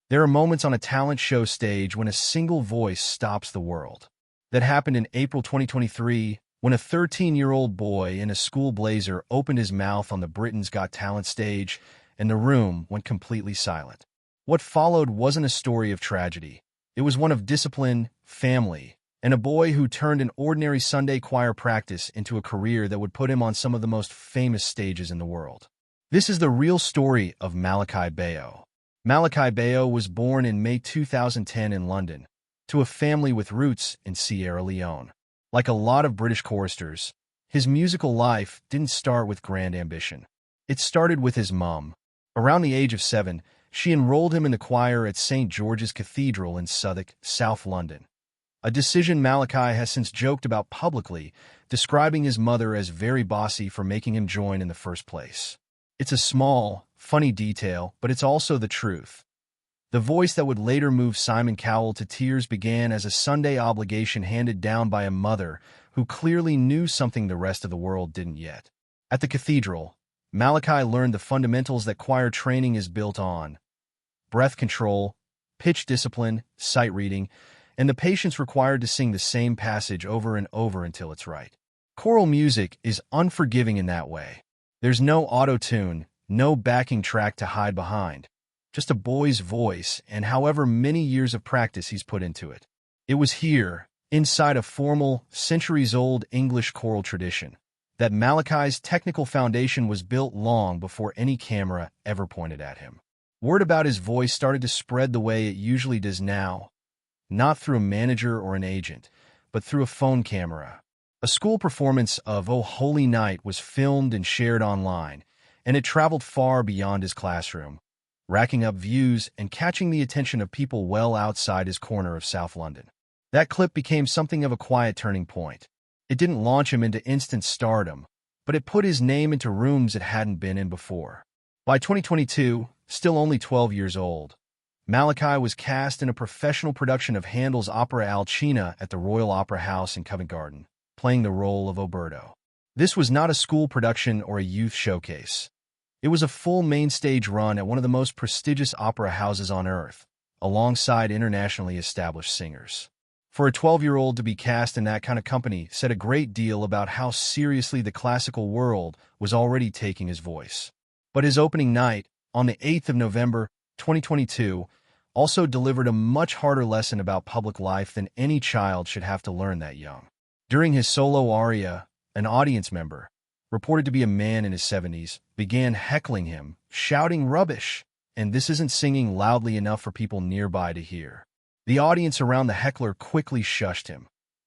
There are moments on a talent show stage when a single voice stops the world. That happened in April 2023 when a 13-year-old boy in a school blazer opened his mouth on the Britain's Got Talent stage, and the room went completely silent. What followed wasn't a story of tragedy. It was one of discipline, family, and a boy who turned an ordinary Sunday choir practice into a career that would put him on some of the most famous stages in the world. This is the real story of Malakai Bayoh. Malakai Bayoh was born in May 2010 in London, to a family with roots in Sierra Leone. Like a lot of British choristers, his musical life didn't start with grand ambition. It started with his mum. Around the age of 7, she enrolled him in the choir at St. George's Cathedral in Southwark, South London. A decision Malakai has since joked about publicly, describing his mother as very bossy for making him join in the first place. It's a small, funny detail, but it's also the truth. The voice that would later move Simon Cowell to tears began as a Sunday obligation handed down by a mother who clearly knew something the rest of the world didn't yet. At the cathedral, Malakai learned the fundamentals that choir training is built on: breath control, pitch discipline, sight reading, and the patience required to sing the same passage over and over until it's right. Choral music is unforgiving in that way. There's no auto-tune, no backing track to hide behind. Just a boy's voice and however many years of practice he's put into it. It was here, inside a formal, centuries-old English choral tradition, that Malakai's technical foundation was built long before any camera ever pointed at him. Word about his voice started to spread the way it usually does now, not through a manager or an agent, but through a phone camera. A school performance of "Oh Holy Night" was filmed and shared online, and it traveled far beyond his classroom, racking up views and catching the attention of people well outside his corner of South London. That clip became something of a quiet turning point. It didn't launch him into instant stardom, but it put his name into rooms it hadn't been in before. By 2022, still only 12 years old, Malakai was cast in a professional production of Handel's opera Alcina at the Royal Opera House in Covent Garden, playing the role of Oberto. This was not a school production or a youth showcase. It was a full main-stage run at one of the most prestigious opera houses on earth, alongside internationally established singers. For a 12-year-old to be cast in that kind of company said a great deal about how seriously the classical world was already taking his voice. But his opening night, on the 8th of November, 2022, also delivered a much harder lesson about public life than any child should have to learn that young. During his solo aria, an audience member, reported to be a man in his 70s, began heckling him, shouting rubbish, and this isn't singing loudly enough for people nearby to hear. The audience around the heckler quickly shushed him,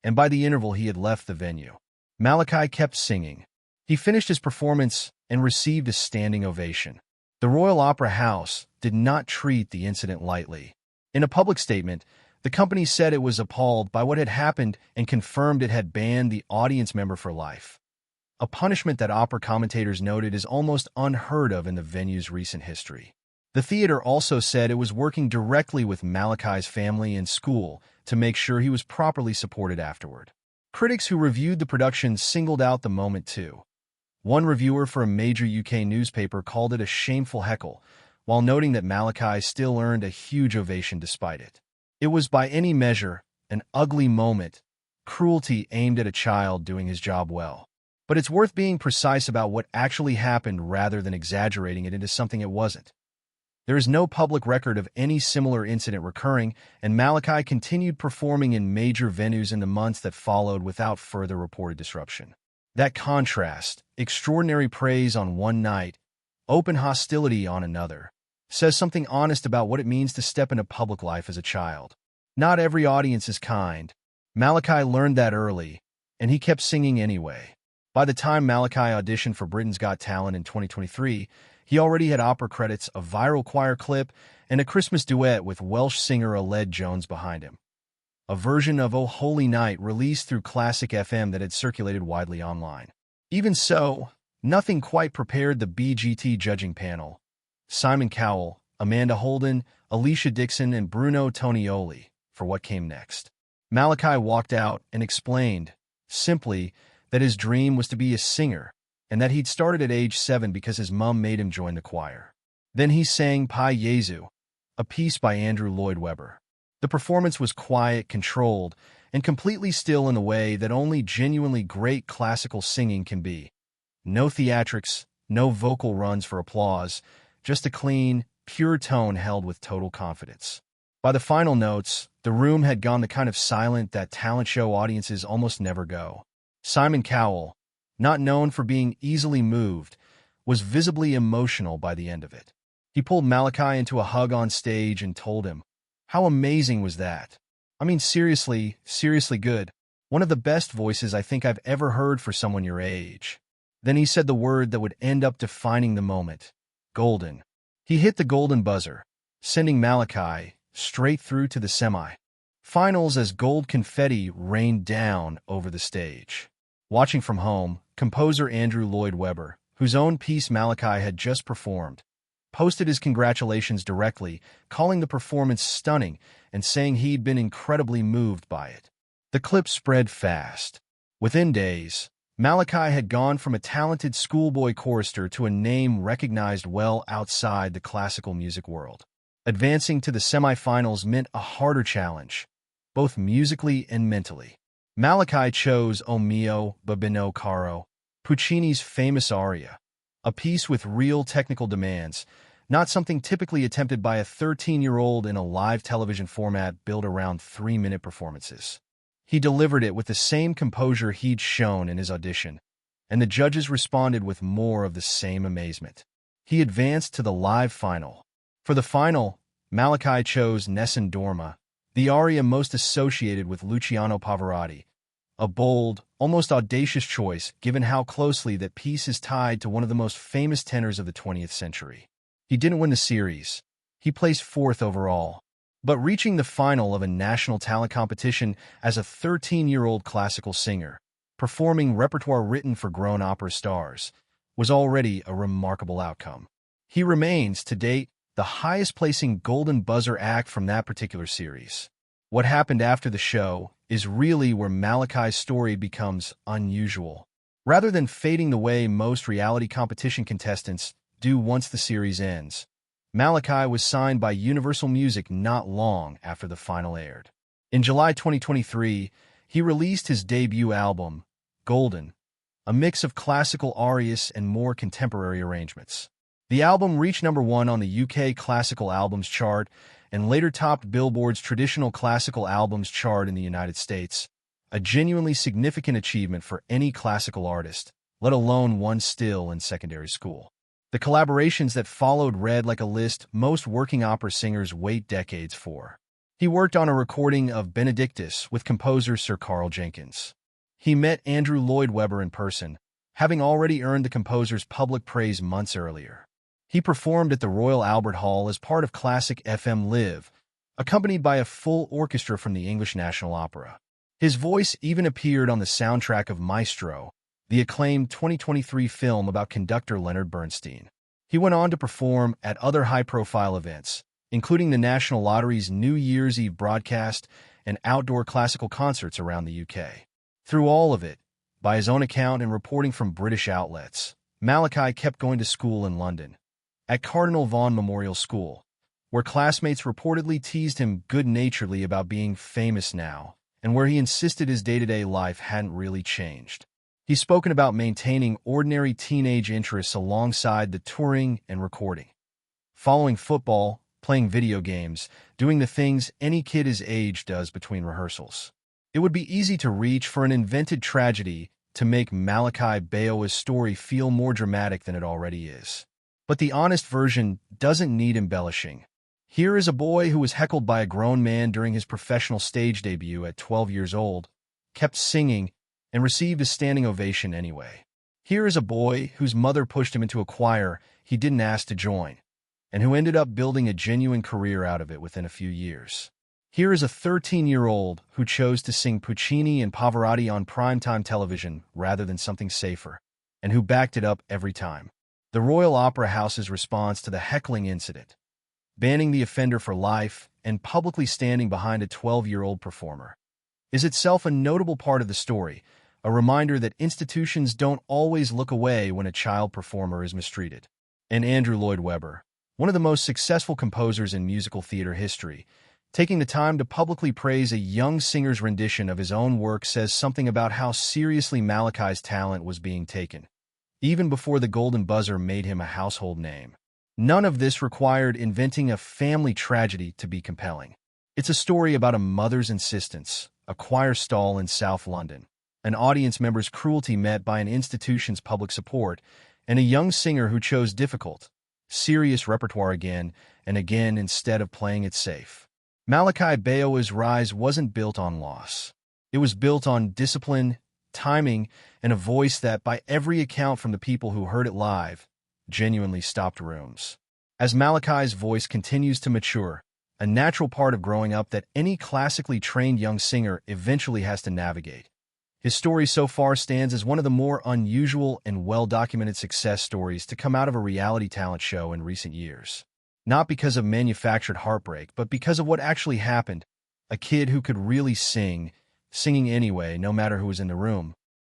and by the interval he had left the venue. Malakai kept singing. He finished his performance and received a standing ovation. The Royal Opera House did not treat the incident lightly. In a public statement, the company said it was appalled by what had happened and confirmed it had banned the audience member for life, a punishment that opera commentators noted is almost unheard of in the venue's recent history. The theater also said it was working directly with Malakai's family and school to make sure he was properly supported afterward. Critics who reviewed the production singled out the moment too. One reviewer for a major UK newspaper called it a shameful heckle, while noting that Malakai still earned a huge ovation despite it. It was by any measure an ugly moment, cruelty aimed at a child doing his job well. But it's worth being precise about what actually happened rather than exaggerating it into something it wasn't. There is no public record of any similar incident recurring, and Malakai continued performing in major venues in the months that followed without further reported disruption. That contrast, extraordinary praise on one night, open hostility on another, says something honest about what it means to step into public life as a child. Not every audience is kind. Malakai learned that early, and he kept singing anyway. By the time Malakai auditioned for Britain's Got Talent in 2023, he already had opera credits, a viral choir clip, and a Christmas duet with Welsh singer Aled Jones behind him. A version of "Oh Holy Night" released through Classic FM that had circulated widely online. Even so, nothing quite prepared the BGT judging panel. Simon Cowell, Amanda Holden, Alicia Dixon, and Bruno Tonioli for what came next. Malakai walked out and explained, simply, that his dream was to be a singer, and that he'd started at age 7 because his mum made him join the choir. Then he sang "Pai Jesu," a piece by Andrew Lloyd Webber. The performance was quiet, controlled, and completely still in the way that only genuinely great classical singing can be. No theatrics, no vocal runs for applause, just a clean, pure tone held with total confidence. By the final notes, the room had gone the kind of silent that talent show audiences almost never go. Simon Cowell, not known for being easily moved, was visibly emotional by the end of it. He pulled Malakai into a hug on stage and told him, "How amazing was that? I mean, seriously, seriously good. One of the best voices I think I've ever heard for someone your age." Then he said the word that would end up defining the moment: golden. He hit the golden buzzer, sending Malakai straight through to the semi-finals as gold confetti rained down over the stage. Watching from home, composer Andrew Lloyd Webber, whose own piece Malakai had just performed, posted his congratulations directly, calling the performance stunning and saying he'd been incredibly moved by it. The clip spread fast. Within days, Malakai had gone from a talented schoolboy chorister to a name recognized well outside the classical music world. Advancing to the semifinals meant a harder challenge, both musically and mentally. Malakai chose O mio bambino caro, Puccini's famous aria, a piece with real technical demands, not something typically attempted by a 13-year-old in a live television format built around 3-minute performances. He delivered it with the same composure he'd shown in his audition, and the judges responded with more of the same amazement. He advanced to the live final. For the final, Malakai chose Nessun Dorma, the aria most associated with Luciano Pavarotti, a bold, almost audacious choice given how closely that piece is tied to one of the most famous tenors of the 20th century. He didn't win the series. He placed 4th overall. But reaching the final of a national talent competition as a 13-year-old classical singer, performing repertoire written for grown opera stars, was already a remarkable outcome. He remains, to date, the highest-placing Golden Buzzer act from that particular series. What happened after the show is really where Malakai's story becomes unusual. Rather than fading the way most reality competition contestants do once the series ends, Malakai was signed by Universal Music not long after the final aired. In July 2023, he released his debut album, Golden, a mix of classical arias and more contemporary arrangements. The album reached #1 on the UK Classical Albums chart and later topped Billboard's Traditional Classical Albums chart in the United States, a genuinely significant achievement for any classical artist, let alone one still in secondary school. The collaborations that followed read like a list most working opera singers wait decades for. He worked on a recording of Benedictus with composer Sir Carl Jenkins. He met Andrew Lloyd Webber in person, having already earned the composer's public praise months earlier. He performed at the Royal Albert Hall as part of Classic FM Live, accompanied by a full orchestra from the English National Opera. His voice even appeared on the soundtrack of Maestro, the acclaimed 2023 film about conductor Leonard Bernstein. He went on to perform at other high-profile events, including the National Lottery's New Year's Eve broadcast and outdoor classical concerts around the UK. Through all of it, by his own account and reporting from British outlets, Malakai kept going to school in London, at Cardinal Vaughan Memorial School, where classmates reportedly teased him good-naturedly about being famous now, and where he insisted his day-to-day life hadn't really changed. He's spoken about maintaining ordinary teenage interests alongside the touring and recording. Following football, playing video games, doing the things any kid his age does between rehearsals. It would be easy to reach for an invented tragedy to make Malakai Bayoh's story feel more dramatic than it already is. But the honest version doesn't need embellishing. Here is a boy who was heckled by a grown man during his professional stage debut at 12 years old, kept singing, and received a standing ovation anyway. Here is a boy whose mother pushed him into a choir he didn't ask to join, and who ended up building a genuine career out of it within a few years. Here is a 13-year-old who chose to sing Puccini and Pavarotti on primetime television rather than something safer, and who backed it up every time. The Royal Opera House's response to the heckling incident, banning the offender for life and publicly standing behind a 12-year-old performer, is itself a notable part of the story, a reminder that institutions don't always look away when a child performer is mistreated. And Andrew Lloyd Webber, one of the most successful composers in musical theater history. Taking the time to publicly praise a young singer's rendition of his own work says something about how seriously Malakai's talent was being taken, even before the golden buzzer made him a household name. None of this required inventing a family tragedy to be compelling. It's a story about a mother's insistence, a choir stall in South London, an audience member's cruelty met by an institution's public support, and a young singer who chose difficult, serious repertoire again and again instead of playing it safe. Malakai Bayoh's rise wasn't built on loss. It was built on discipline, timing, and a voice that, by every account from the people who heard it live, genuinely stopped rooms. As Malakai's voice continues to mature, a natural part of growing up that any classically trained young singer eventually has to navigate. His story so far stands as one of the more unusual and well-documented success stories to come out of a reality talent show in recent years. Not because of manufactured heartbreak, but because of what actually happened. A kid who could really sing, singing anyway, no matter who was in the room.